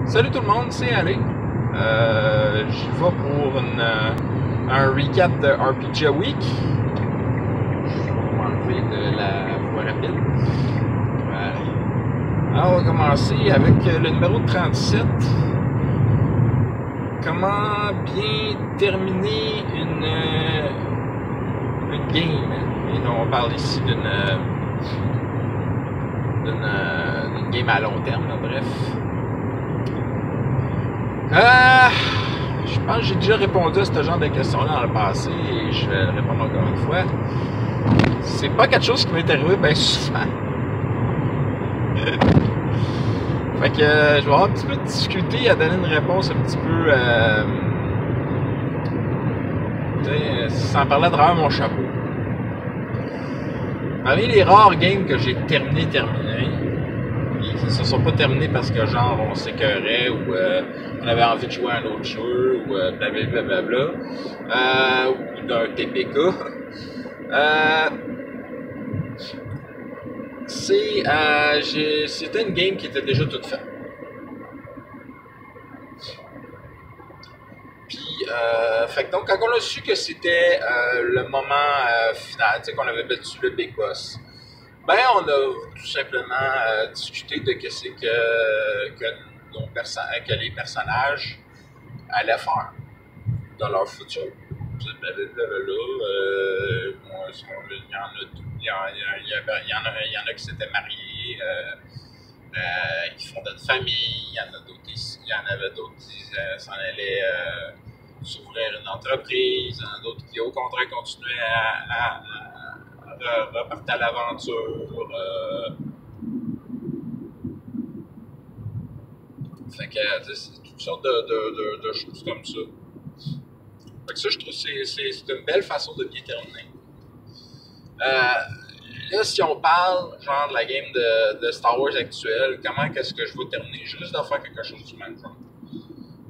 Salut tout le monde, c'est Ali. J'y vais pour un recap de RPG Week. Je vais m'enlever de la voie rapide. Voilà. Alors, on va commencer avec le numéro 37. Comment bien terminer une game. Et donc, on parle ici d'une game à long terme, bref. Je pense que j'ai déjà répondu à ce genre de questions-là dans le passé et je vais répondre encore une fois. C'est pas quelque chose qui m'est arrivé bien souvent. Fait que je vais avoir un petit peu de difficulté à donner une réponse un petit peu sans parler à travers mon chapeau. Parmi les rares games que j'ai terminé, ils ne se sont pas terminés parce que genre on s'écœurait ou on avait envie de jouer à un autre jeu ou blablabla ou d'un TPK. C'était une game qui était déjà toute faite. Puis, fait que donc quand on a su que c'était le moment final, tu sais qu'on avait battu le Big Boss, ben on a tout simplement discuté de qu'est-ce que les personnages allaient faire dans leur futur. Il y en a qui s'étaient mariés, qui fondaient une famille, il y en avait d'autres qui s'en allaient s'ouvrir une entreprise, il y en a d'autres qui au contraire continuaient à repartir à l'aventure. Fait que c'est toutes sortes de choses comme ça. Fait que ça, je trouve que c'est une belle façon de bien terminer. Là, si on parle genre de la game de Star Wars actuelle, comment est-ce que je vais terminer? Je risque de faire quelque chose du même genre.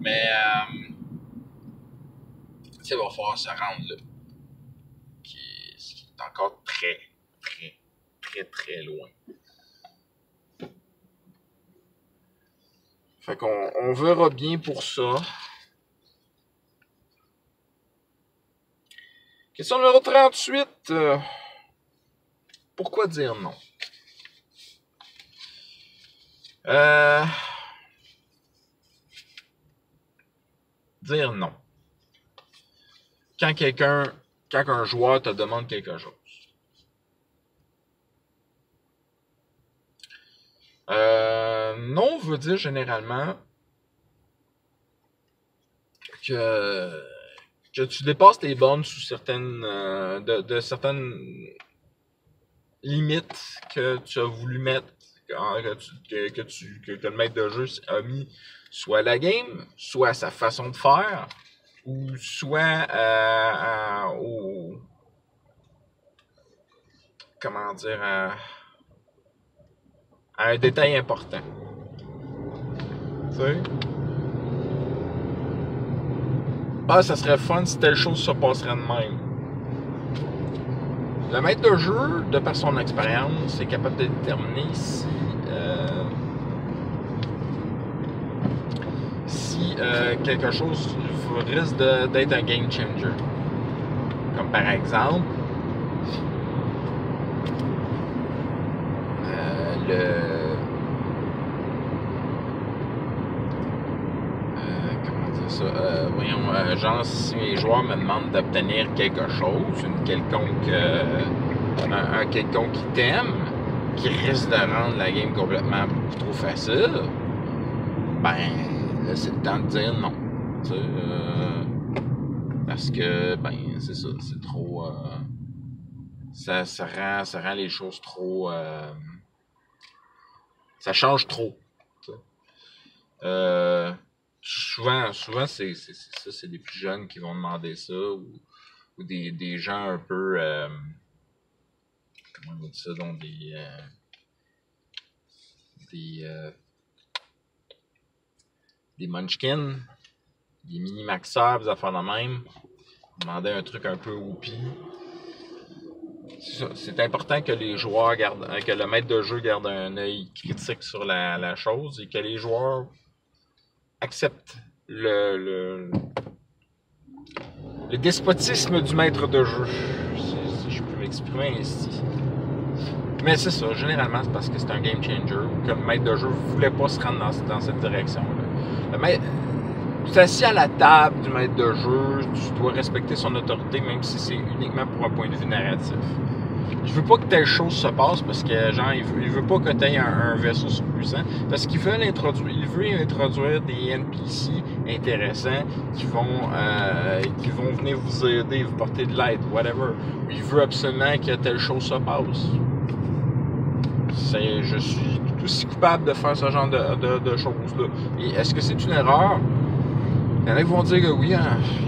Mais tu sais, il va falloir se rendre là. Ce qui est encore très loin. Fait qu'on verra bien pour ça. Question numéro 38. Pourquoi dire non? Dire non. Quand un joueur te demande quelque chose. Non veut dire généralement que tu dépasses tes bornes sous certaines de certaines limites que tu as voulu mettre, que le maître de jeu a mis soit à la game, soit à sa façon de faire, ou soit au comment dire à un détail important. Tu sais? Ah, ça serait fun si telle chose se passerait de même. Le maître de jeu, de par son expérience, est capable de déterminer si quelque chose risque d'être un game changer. Comme par exemple, genre si mes joueurs me demandent d'obtenir quelque chose, un quelconque item qui risque de rendre la game complètement trop facile, ben là c'est le temps de dire non. Parce que ben c'est ça, c'est trop ça rend les choses trop ça change trop. Souvent c'est ça, c'est des plus jeunes qui vont demander ça, ou des gens un peu comment on dit ça, donc des munchkins, des mini-maxeurs, des affaires de même, demander un truc un peu whoopie. C'est important que les joueurs que le maître de jeu garde un œil critique sur la chose, et que les joueurs accepte le despotisme du maître de jeu, si je peux m'exprimer ainsi. Mais c'est ça, généralement c'est parce que c'est un game changer, que le maître de jeu ne voulait pas se rendre dans cette direction-là. Tu es assis à la table du maître de jeu, tu dois respecter son autorité, même si c'est uniquement pour un point de vue narratif. Je veux pas que telle chose se passe parce que genre il veut pas que tu aies un vaisseau surpuissant, parce qu'il veut introduire des NPC intéressants qui vont venir vous aider, vous porter de l'aide, whatever. Il veut absolument que telle chose se passe. Je suis tout aussi coupable de faire ce genre de choses-là. Et est-ce que c'est une erreur? Il y en a qui vont dire que oui, il y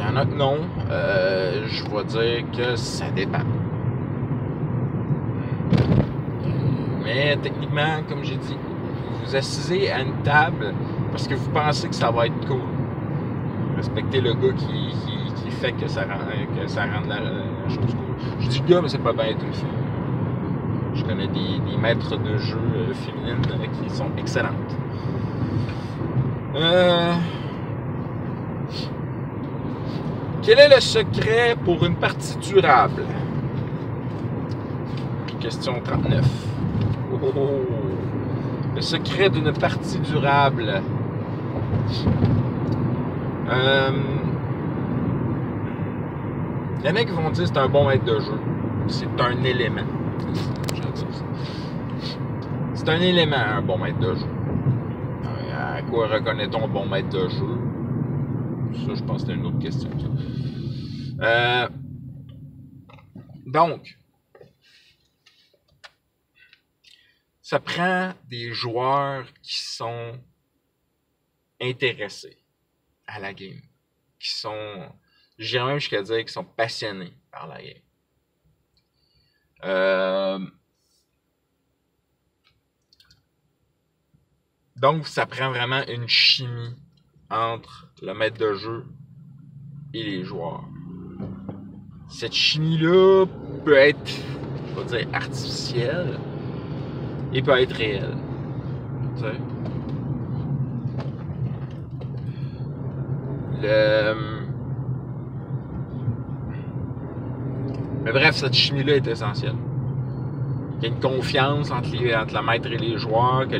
en a que non. Je vais dire que ça dépend. Mais techniquement, comme j'ai dit, vous vous assisez à une table parce que vous pensez que ça va être cool. Respectez le gars qui fait que ça rende la chose cool. Je dis gars, mais c'est pas bien être une fille. Je connais des maîtres de jeu féminines qui sont excellentes. Quel est le secret pour une partie durable? Question 39. Le secret d'une partie durable. Il y en a qui vont dire que c'est un bon maître de jeu. C'est un élément. C'est un élément, un bon maître de jeu. À quoi reconnaît-on un bon maître de jeu? Ça, je pense que c'est une autre question. Donc, ça prend des joueurs qui sont intéressés à la game, qui sont, j'irais même jusqu'à dire, qui sont passionnés par la game. Donc, ça prend vraiment une chimie entre le maître de jeu et les joueurs. Cette chimie-là peut être, je vais dire, artificielle et peut être réelle. Tu sais? Mais bref, cette chimie-là est essentielle. Il y a une confiance entre le maître et les joueurs, que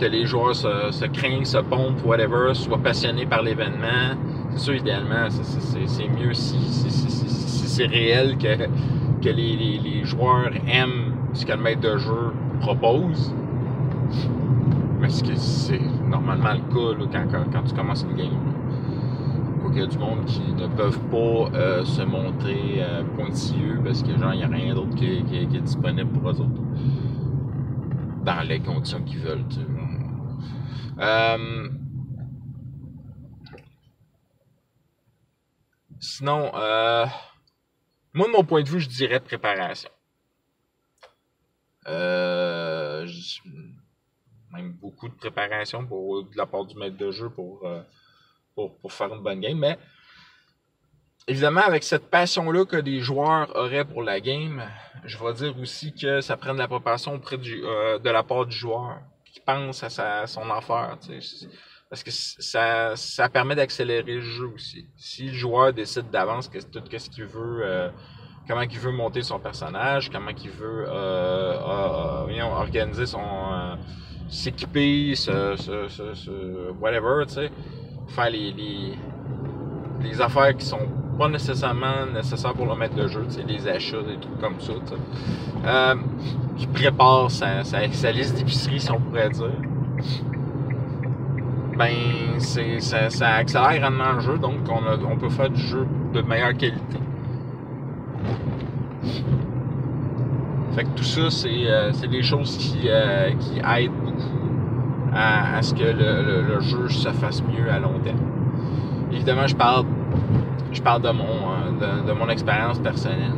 les joueurs se craignent, se pompent, whatever, soient passionnés par l'événement. C'est sûr, idéalement, c'est mieux si c'est réel que les joueurs aiment ce que le maître de jeu propose. Mais c'est normalement le cas là, quand tu commences une game. Il y a du monde qui ne peuvent pas se montrer pointilleux parce que genre il n'y a rien d'autre qui est disponible pour eux autres. Dans les conditions qu'ils veulent. Tu sais. Sinon, moi de mon point de vue, je dirais préparation. Même beaucoup de préparation de la part du maître de jeu pour faire une bonne game, mais évidemment, avec cette passion-là que les joueurs auraient pour la game, je vais dire aussi que ça prend de la préparation auprès de la part du joueur qui pense à son affaire, tu sais. Parce que ça permet d'accélérer le jeu aussi. Si le joueur décide d'avance que tout ce qu'il veut, comment il veut monter son personnage, comment il veut organiser s'équiper, whatever, tu sais, faire les affaires qui sont pas nécessairement nécessaires pour le maître de jeu, tu sais, les achats, des trucs comme ça, tu sais. Qui prépare sa liste d'épicerie, si on pourrait dire. Ben, ça accélère grandement le jeu, donc on peut faire du jeu de meilleure qualité. Fait que tout ça, c'est des choses qui aident beaucoup à ce que le jeu se fasse mieux à long terme. Évidemment, je parle de mon expérience personnelle.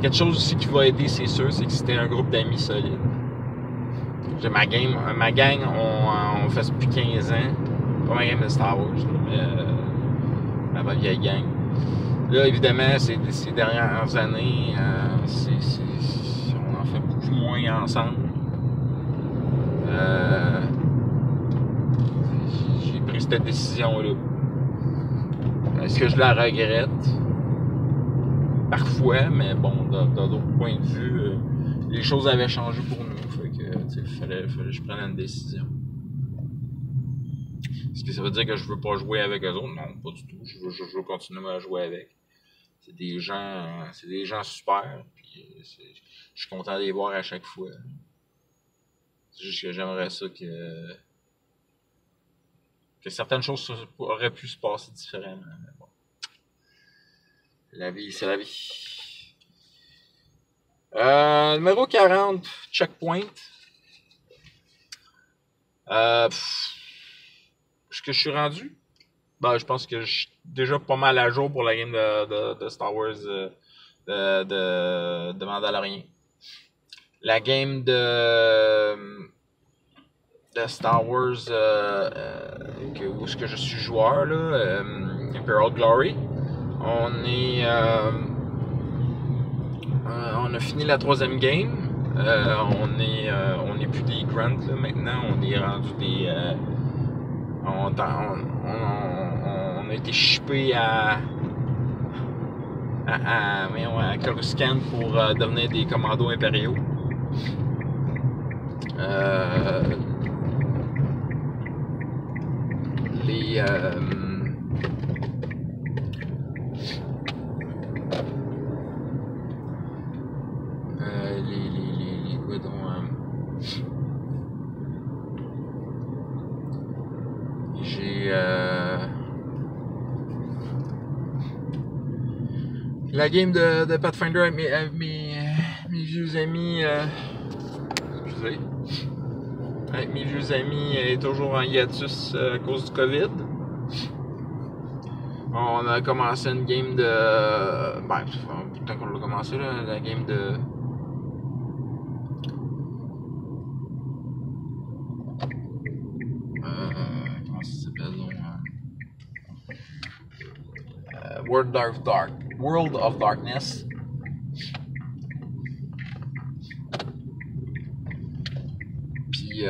Quelque chose aussi qui va aider, c'est sûr, c'est que si t'es un groupe d'amis solide. J'ai ma gang, on fait ça depuis 15 ans. Pas ma gang de Star Wars, mais ma vieille gang. Là, évidemment, ces dernières années, on en fait beaucoup moins ensemble. cette décision-là. Est-ce que je la regrette? Parfois, mais bon, dans d'autres points de vue, les choses avaient changé pour nous. Fait que, fallait que je prenne une décision. Est-ce que ça veut dire que je veux pas jouer avec eux autres? Non, pas du tout. Je veux continuer à jouer avec. C'est des gens super. Puis je suis content de les voir à chaque fois. C'est juste que j'aimerais ça que certaines choses auraient pu se passer différemment. Mais bon. La vie, c'est la vie. Numéro 40, Checkpoint. Est-ce que je suis rendu? Ben, je pense que je suis déjà pas mal à jour pour la game de Star Wars de Mandalorian. La game de Star Wars où est-ce que je suis joueur là, Imperial Glory. On a fini la 3e game. On est plus des Grunts là, maintenant. On est rendu des on a été shippé à Coruscant pour devenir des commandos impériaux. Les j'ai la game de Pathfinder avec mes vieux amis. Excusez. Avec mes vieux amis est toujours en hiatus à cause du COVID. On a commencé une game de. Ben, ça fait un bout de temps qu'on l'a commencé, là, la game de. Comment ça s'appelle, World of Darkness. Puis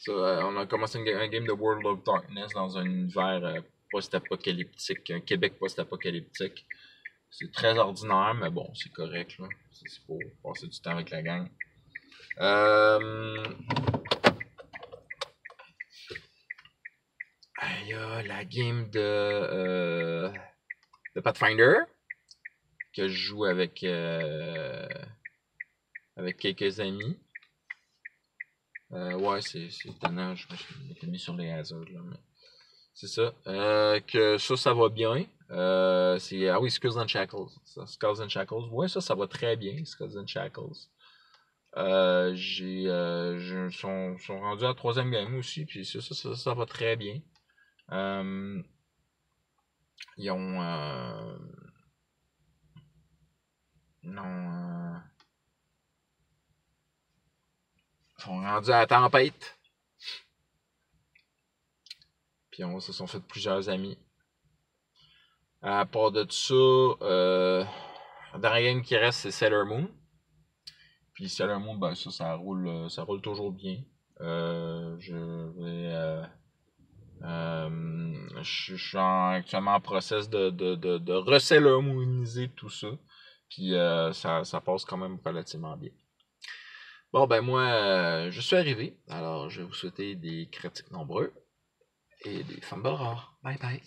on a commencé un game de World of Darkness dans un univers post-apocalyptique, un Québec post-apocalyptique. C'est très ordinaire, mais bon, c'est correct, là. C'est pour passer du temps avec la gang. Il y a la game de Pathfinder que je joue avec quelques amis. Ouais, c'est étonnant, je m'étais mis sur les hazards là, mais c'est ça. Que ça va bien. Ah oui, Skulls and Shackles. Skulls and Shackles. Ouais, ça va très bien, Skulls and Shackles. Sont rendus à la 3e game aussi, puis ça va très bien. Ils ont sont rendus à la tempête. Puis on se sont fait plusieurs amis. À part de ça, la dernière game qui reste, c'est Sailor Moon. Puis Sailor Moon, ben ça roule toujours bien. Je suis actuellement en process de re-Sailor Mooniser tout ça. Puis ça passe quand même relativement bien. Bon, ben moi, je suis arrivé. Alors, je vais vous souhaiter des critiques nombreux et des fumbles rares. Bye bye.